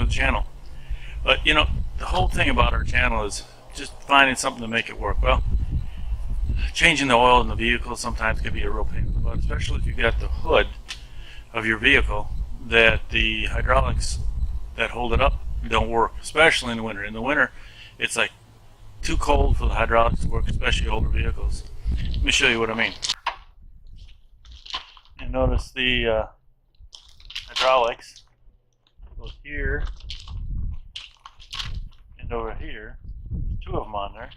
to the channel. But you know, the whole thing about our channel is just finding something to make it work. Well, changing the oil in the vehicle sometimes can be a real pain in the butt, especially if you've got the hood of your vehicle that the hydraulics that hold it up don't work, especially in the winter. In the winter, it's like too cold for the hydraulics to work, especially older vehicles. Let me show you what I mean. And notice the hydraulics go here and over here. There's two of them on there,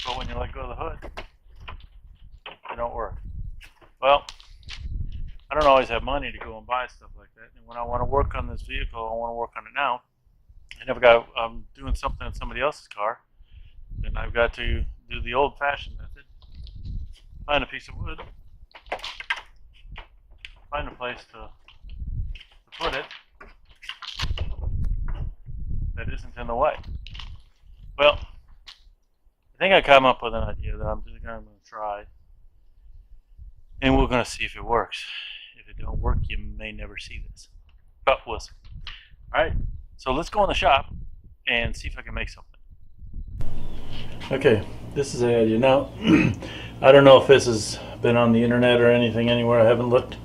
but when you let go of the hood, they don't work. Well, I don't always have money to go and buy stuff like that, and when I want to work on this vehicle, I want to work on it now, and I'm doing something in somebody else's car, then I've got to do the old-fashioned method. Find a piece of wood, find a place to put it that isn't in the way. Well, I think I come up with an idea that I'm just going to try, and we're going to see if it works. If it don't work, you may never see this, but we'll see. Alright, so let's go in the shop and see if I can make something. Okay, this is the idea. Now, I don't know if this has been on the internet or anything anywhere. I haven't looked.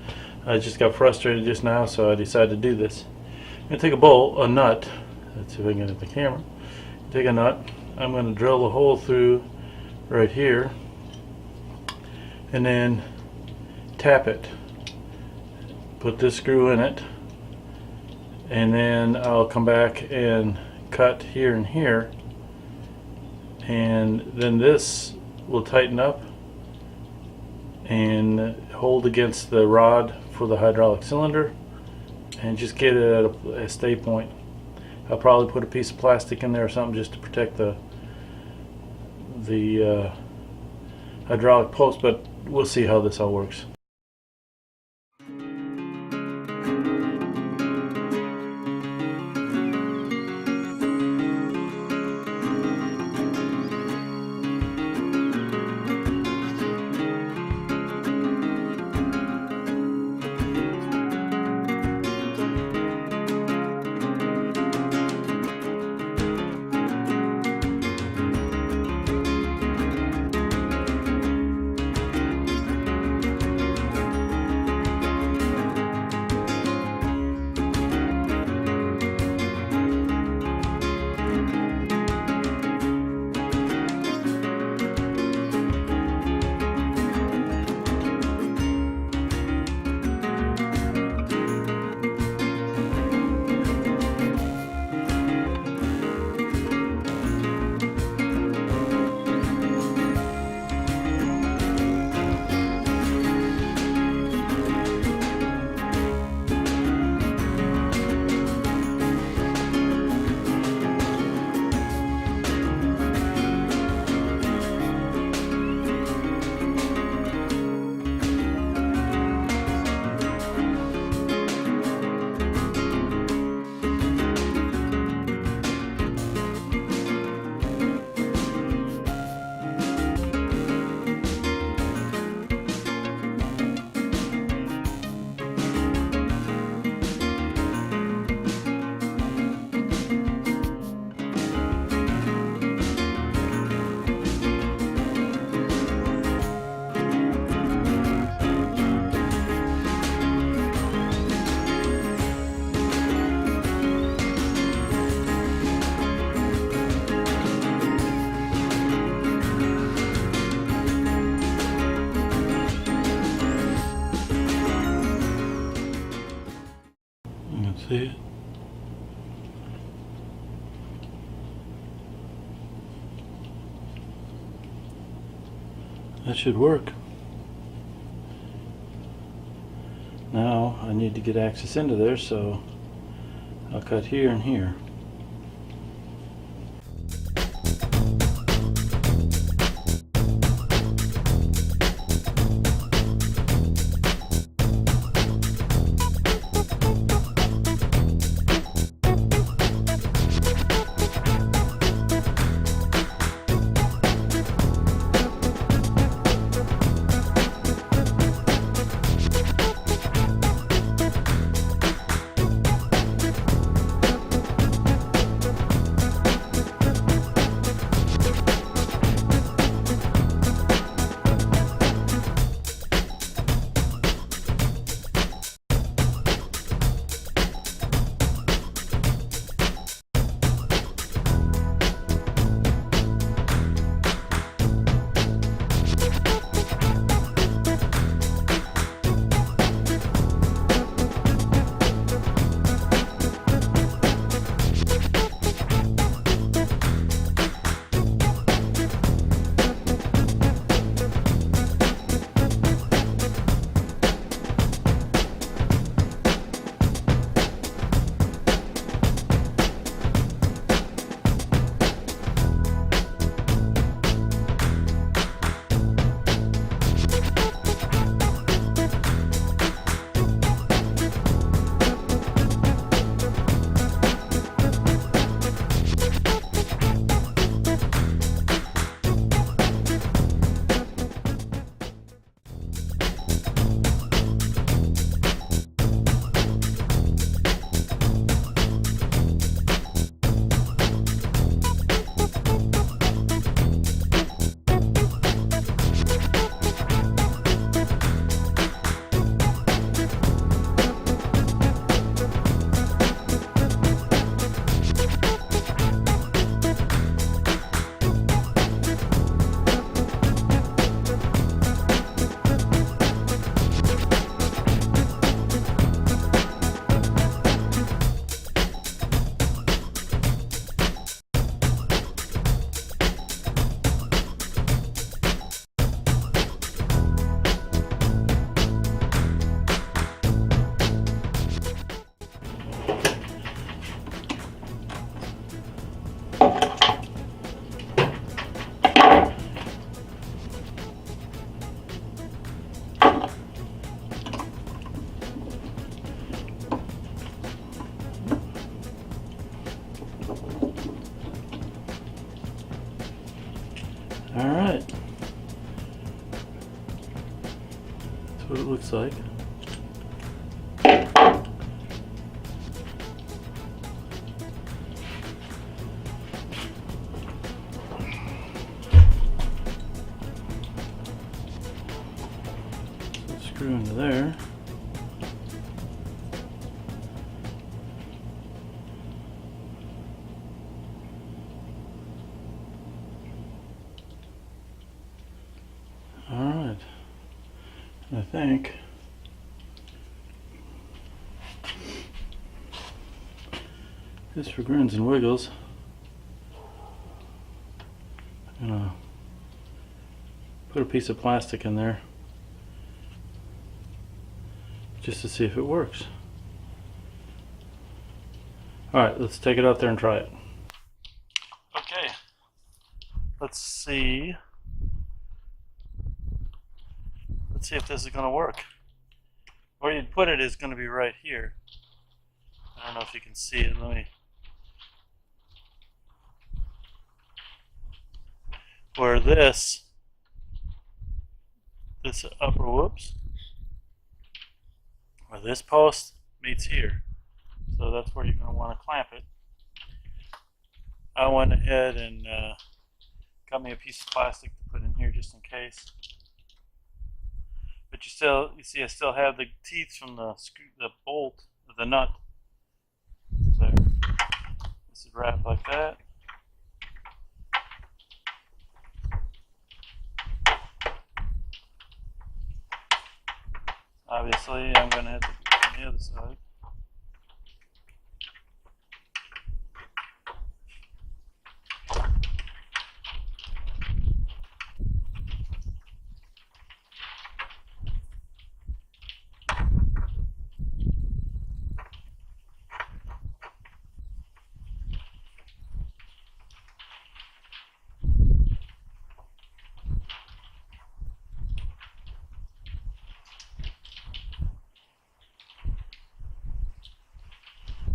I just got frustrated just now, so I decided to do this. I'm going to take a nut. Let's see if I can get at the camera. Take a nut. I'm going to drill a hole through right here and then tap it. Put this screw in it, and then I'll come back and cut here and here, and then this will tighten up and hold against the rod for the hydraulic cylinder and just get it at a stay point. I'll probably put a piece of plastic in there or something just to protect the hydraulic post, but we'll see how this all works. See it? That should work. Now I need to get access into there, so I'll cut here and here. That's what it looks like. Screw into there. Alright, I think just for grins and wiggles, I'm gonna put a piece of plastic in there just to see if it works. Alright, let's take it out there and try it. Okay, let's see. Let's see if this is going to work. Where you'd put it is going to be right here. I don't know if you can see it. Let me. Where this upper, whoops, where this post meets here. So that's where you're going to want to clamp it. I went ahead and got me a piece of plastic to put in here just in case. But you see, I still have the teeth from the bolt, the nut. So this is wrapped like that. Obviously, I'm going to have to do it on the other side.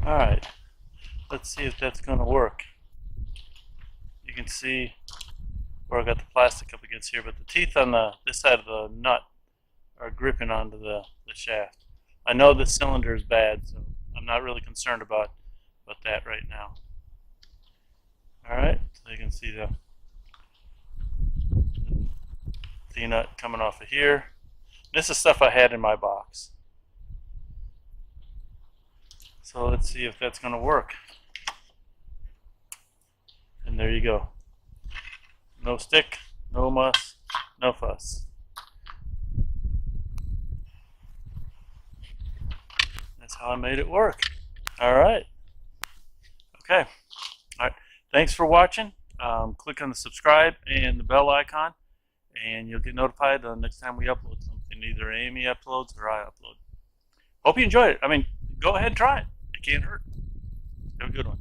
Alright, let's see if that's going to work. You can see where I got the plastic up against here, but the teeth on this side of the nut are gripping onto the shaft. I know this cylinder is bad, so I'm not really concerned about that right now. Alright, so you can see the T-nut coming off of here. This is stuff I had in my box. So let's see if that's going to work. And there you go. No stick, no muss, no fuss. That's how I made it work. Alright. Okay. Alright. Thanks for watching. Click on the subscribe and the bell icon, and you'll get notified the next time we upload something. Either Amy uploads or I upload. Hope you enjoyed it. I mean, go ahead and try it. It can't hurt. Have a good one.